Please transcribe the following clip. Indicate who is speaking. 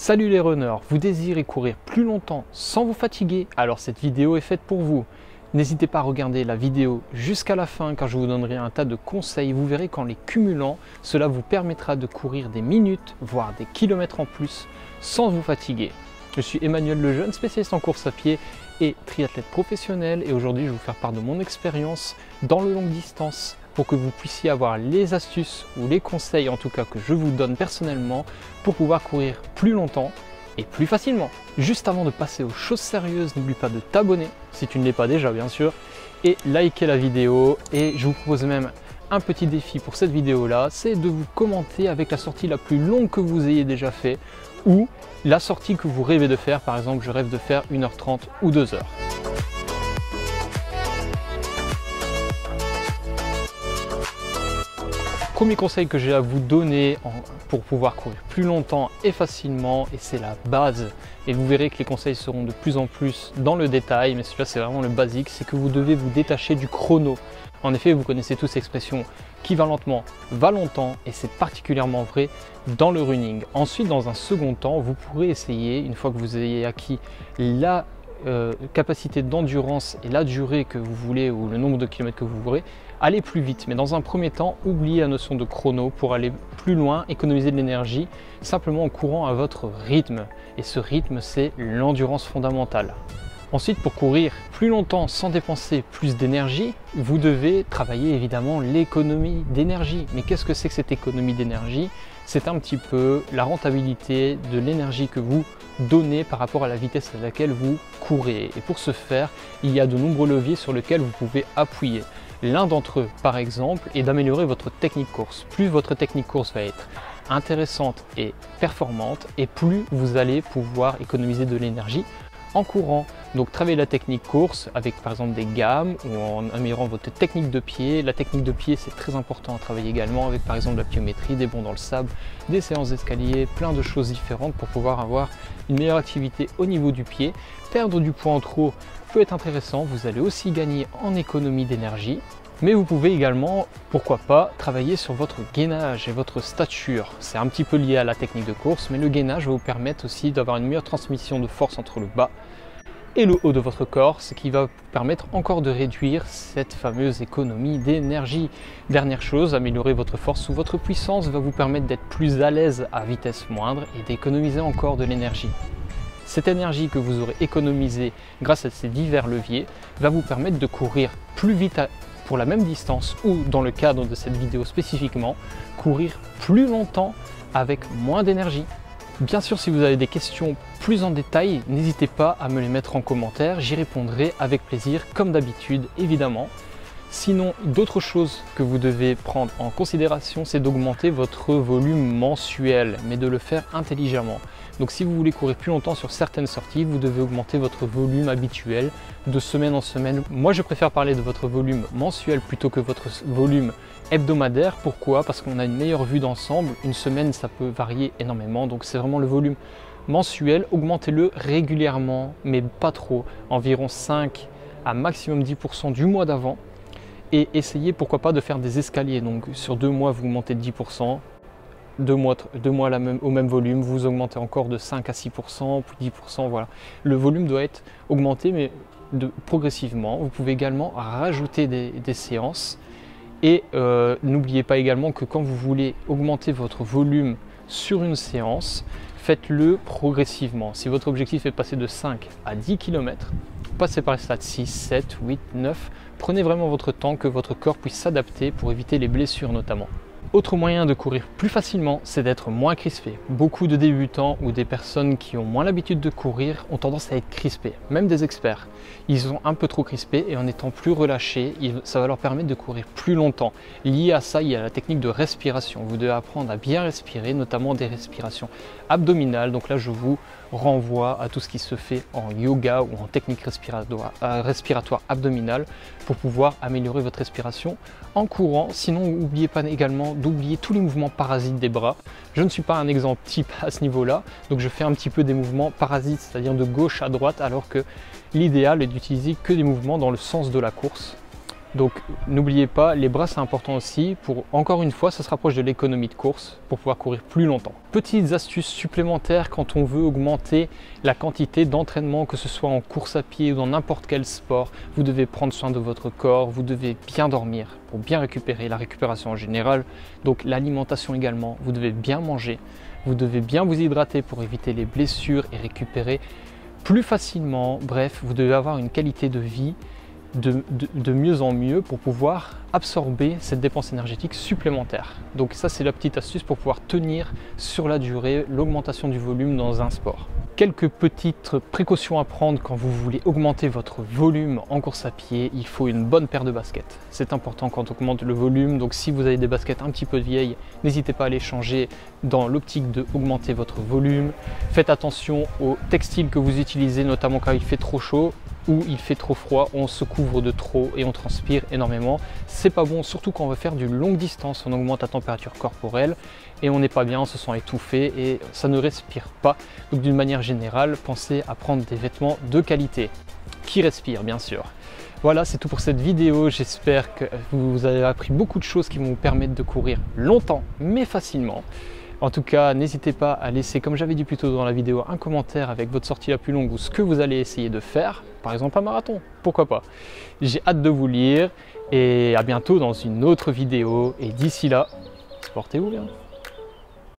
Speaker 1: Salut les runners, vous désirez courir plus longtemps sans vous fatiguer? Alors cette vidéo est faite pour vous. N'hésitez pas à regarder la vidéo jusqu'à la fin car je vous donnerai un tas de conseils. Vous verrez qu'en les cumulant, cela vous permettra de courir des minutes, voire des kilomètres en plus sans vous fatiguer. Je suis Emmanuel Lejeune, spécialiste en course à pied et triathlète professionnel, et aujourd'hui je vais vous faire part de mon expérience dans le longue distance pour que vous puissiez avoir les astuces ou les conseils en tout cas que je vous donne personnellement pour pouvoir courir plus longtemps et plus facilement. Juste avant de passer aux choses sérieuses, n'oublie pas de t'abonner si tu ne l'es pas déjà bien sûr, et liker la vidéo. Et je vous propose même un petit défi pour cette vidéo là, c'est de vous commenter avec la sortie la plus longue que vous ayez déjà fait ou la sortie que vous rêvez de faire. Par exemple, je rêve de faire 1h30 ou 2h. Premier conseil que j'ai à vous donner pour pouvoir courir plus longtemps et facilement, et c'est la base, et vous verrez que les conseils seront de plus en plus dans le détail, mais celui-là c'est vraiment le basique, c'est que vous devez vous détacher du chrono. En effet, vous connaissez tous l'expression qui va lentement va longtemps, et c'est particulièrement vrai dans le running. Ensuite, dans un second temps, vous pourrez essayer, une fois que vous ayez acquis la capacité d'endurance et la durée que vous voulez ou le nombre de kilomètres que vous voulez, aller plus vite. Mais dans un premier temps, oubliez la notion de chrono pour aller plus loin, économiser de l'énergie simplement en courant à votre rythme. Et ce rythme, c'est l'endurance fondamentale. Ensuite, pour courir plus longtemps sans dépenser plus d'énergie, vous devez travailler évidemment l'économie d'énergie. Mais qu'est-ce que c'est que cette économie d'énergie? C'est un petit peu la rentabilité de l'énergie que vous donnez par rapport à la vitesse à laquelle vous courez. Et pour ce faire, il y a de nombreux leviers sur lesquels vous pouvez appuyer. L'un d'entre eux, par exemple, est d'améliorer votre technique course. Plus votre technique course va être intéressante et performante, et plus vous allez pouvoir économiser de l'énergie en courant. Donc travaillez la technique course avec par exemple des gammes ou en améliorant votre technique de pied. La technique de pied, c'est très important à travailler également avec par exemple la pliométrie, des bonds dans le sable, des séances d'escalier, plein de choses différentes pour pouvoir avoir une meilleure activité au niveau du pied. Perdre du poids en trop peut être intéressant, vous allez aussi gagner en économie d'énergie. Mais vous pouvez également, pourquoi pas, travailler sur votre gainage et votre stature. C'est un petit peu lié à la technique de course, mais le gainage va vous permettre aussi d'avoir une meilleure transmission de force entre le bas et le haut de votre corps, ce qui va vous permettre encore de réduire cette fameuse économie d'énergie. Dernière chose, améliorer votre force ou votre puissance va vous permettre d'être plus à l'aise à vitesse moindre et d'économiser encore de l'énergie. Cette énergie que vous aurez économisée grâce à ces divers leviers va vous permettre de courir plus vite pour la même distance, ou dans le cadre de cette vidéo spécifiquement, courir plus longtemps avec moins d'énergie. Bien sûr, si vous avez des questions plus en détail, n'hésitez pas à me les mettre en commentaire, j'y répondrai avec plaisir comme d'habitude évidemment. Sinon, d'autres choses que vous devez prendre en considération, c'est d'augmenter votre volume mensuel, mais de le faire intelligemment. Donc si vous voulez courir plus longtemps sur certaines sorties, vous devez augmenter votre volume habituel de semaine en semaine. Moi, je préfère parler de votre volume mensuel plutôt que votre volume hebdomadaire. Pourquoi? Parce qu'on a une meilleure vue d'ensemble. Une semaine, ça peut varier énormément. Donc c'est vraiment le volume mensuel. Augmentez-le régulièrement, mais pas trop. Environ 5 à maximum 10% du mois d'avant. Et essayez pourquoi pas de faire des escaliers. Donc sur 2 mois, vous augmentez de 10%. 2 mois au même volume, vous augmentez encore de 5 à 6%, puis 10%, voilà. Le volume doit être augmenté, mais progressivement. Vous pouvez également rajouter des séances. Et n'oubliez pas également que quand vous voulez augmenter votre volume sur une séance, faites-le progressivement. Si votre objectif est de passer de 5 à 10 km, passez par les stades 6, 7, 8, 9. Prenez vraiment votre temps, que votre corps puisse s'adapter pour éviter les blessures notamment. Autre moyen de courir plus facilement, c'est d'être moins crispé. Beaucoup de débutants ou des personnes qui ont moins l'habitude de courir ont tendance à être crispés, même des experts. Ils sont un peu trop crispés, et en étant plus relâchés, ça va leur permettre de courir plus longtemps. Lié à ça, il y a la technique de respiration. Vous devez apprendre à bien respirer, notamment des respirations abdominales. Donc là, je vous renvoie à tout ce qui se fait en yoga ou en technique respiratoire abdominale pour pouvoir améliorer votre respiration en courant. Sinon, n'oubliez pas également d'oublier tous les mouvements parasites des bras. Je ne suis pas un exemple type à ce niveau-là, donc je fais un petit peu des mouvements parasites, c'est-à-dire de gauche à droite, alors que l'idéal est d'utiliser que des mouvements dans le sens de la course. Donc n'oubliez pas, les bras c'est important aussi pour, encore une fois, ça se rapproche de l'économie de course pour pouvoir courir plus longtemps. Petites astuces supplémentaires quand on veut augmenter la quantité d'entraînement, que ce soit en course à pied ou dans n'importe quel sport. Vous devez prendre soin de votre corps, vous devez bien dormir pour bien récupérer, la récupération en général. Donc l'alimentation également, vous devez bien manger, vous devez bien vous hydrater pour éviter les blessures et récupérer plus facilement. Bref, vous devez avoir une qualité de vie de mieux en mieux pour pouvoir absorber cette dépense énergétique supplémentaire. Donc ça, c'est la petite astuce pour pouvoir tenir sur la durée l'augmentation du volume dans un sport. Quelques petites précautions à prendre quand vous voulez augmenter votre volume en course à pied. Il faut une bonne paire de baskets. C'est important quand on augmente le volume. Donc si vous avez des baskets un petit peu vieilles, n'hésitez pas à les changer dans l'optique d'augmenter votre volume. Faites attention aux textiles que vous utilisez, notamment quand il fait trop chaud ou il fait trop froid, on se couvre de trop et on transpire énormément. C'est pas bon, surtout quand on veut faire du longue distance, on augmente la température corporelle et on n'est pas bien, on se sent étouffé et ça ne respire pas. Donc d'une manière générale, pensez à prendre des vêtements de qualité, qui respirent bien sûr. Voilà, c'est tout pour cette vidéo. J'espère que vous avez appris beaucoup de choses qui vont vous permettre de courir longtemps mais facilement. En tout cas, n'hésitez pas à laisser, comme j'avais dit plus tôt dans la vidéo, un commentaire avec votre sortie la plus longue ou ce que vous allez essayer de faire. Par exemple un marathon, pourquoi pas. J'ai hâte de vous lire et à bientôt dans une autre vidéo. Et d'ici là, portez-vous bien.